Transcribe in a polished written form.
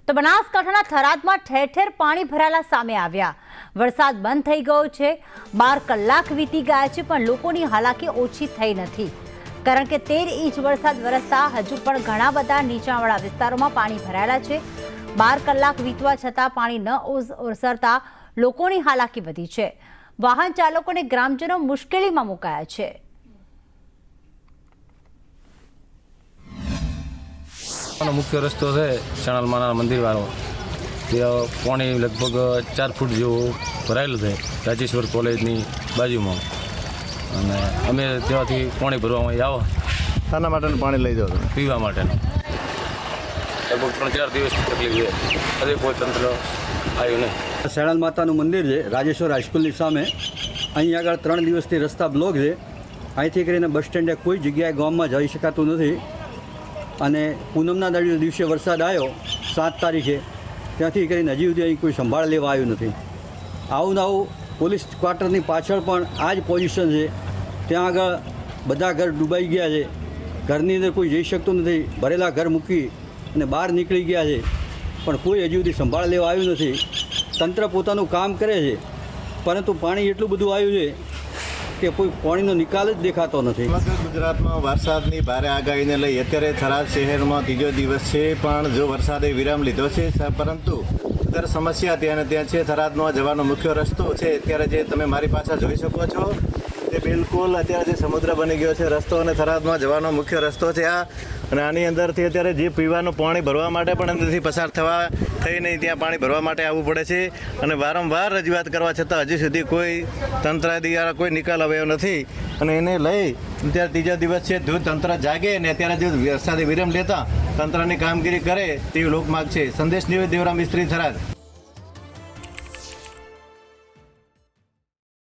તો બનાસકાંઠાના થરાદમાં ઠેર ઠેર પાણી ભરાયેલા સામે આવ્યા। વરસાદ બંધ થઈ ગયો છે, 12 કલાક વીતી ગયા છે, પણ લોકોની હાલાકી ઓછી થઈ નથી, કારણ કે 13 ઇંચ વરસાદ વરસતા હજુ પણ ઘણા બધા નીચાણવાળા વિસ્તારોમાં પાણી ભરાયેલા છે। 12 કલાક વીતવા છતાં પાણી ન ઓસરતા લોકોની હાલાકી વધી છે। વાહન ચાલકો અને ગ્રામજનો મુશ્કેલીમાં મુકાયા છે। मुख्य रस्तो है चणलमाना मंदिर वालों पानी लगभग 4 फूट जो भरायेलुं है राजेश्वर कॉलेजनी बाजूमां अने अमे त्याथी पाणी भरवा आवा शाना माटेनुं पाणी लई जाओ पीवा माटेनुं लगभग 3-4 दिवसनी तकलीफ है अजे कोई तंत्र आव्युं नहीं। शैणाल मातानुं मंदिर है राजेश्वर हाईस्कूलनी सामे अहीं आगळ 3 दिवसथी रस्ता ब्लॉक है। અહીંથી કરીને બસ સ્ટેન્ડે કોઈ જગ્યાએ ગામમાં જઈ શકાતું નથી અને પૂનમના દિવસે વરસાદ આવ્યો 7 તારીખે ત્યાંથી કરીને હજી સુધી અહીં કોઈ સંભાળ લેવા આવ્યું નથી। આવું પોલીસ ક્વાર્ટરની પાછળ પણ આ જ પોઝિશન છે, ત્યાં આગળ બધા ઘર ડૂબાઈ ગયા છે, ઘરની અંદર કોઈ જઈ શકતું નથી, ભરેલા ઘર મૂકી અને બહાર નીકળી ગયા છે, પણ કોઈ હજી સુધી સંભાળ લેવા આવ્યું નથી। તંત્ર પોતાનું કામ કરે છે, પરંતુ પાણી એટલું બધું આવ્યું છે કે કોઈ પાણીનો નિકાલ જ દેખાતો નથી। સમગ્ર ગુજરાતમાં વરસાદની ભારે આગાહીને લઈ અત્યારે થરાદ શહેરમાં ત્રીજો દિવસ છે, પણ જો વરસાદે વિરામ લીધો છે, પરંતુ અત્યારે સમસ્યા ત્યાં ને ત્યાં છે। થરાદનો જવાનો મુખ્ય રસ્તો છે, અત્યારે જે તમે મારી પાછળ જોઈ શકો છો તે બિલકુલ અત્યારે જે સમુદ્ર બની ગયો છે રસ્તો, અને થરાદમાં જવાનો મુખ્ય રસ્તો છે આ। અને આની અંદરથી અત્યારે જે પીવાનું પાણી ભરવા માટે પણ અંદરથી પસાર થઈ નહીં, ત્યાં પાણી ભરવા માટે આવવું પડે છે, અને વારંવાર રજૂઆત કરવા છતાં હજી સુધી કોઈ તંત્ર દ્વારા કોઈ નિકાલ આવ્યો નથી। અને એને લઈ અત્યારે ત્રીજો દિવસ છે, જો તંત્ર જાગે ને અત્યારે જો વરસાદે વિરામ લેતા તંત્રની કામગીરી કરે તેવી લોકમાંગ છે। સંદેશ નિવેદ દેવરામ મિસ્ત્રી, થરાદ।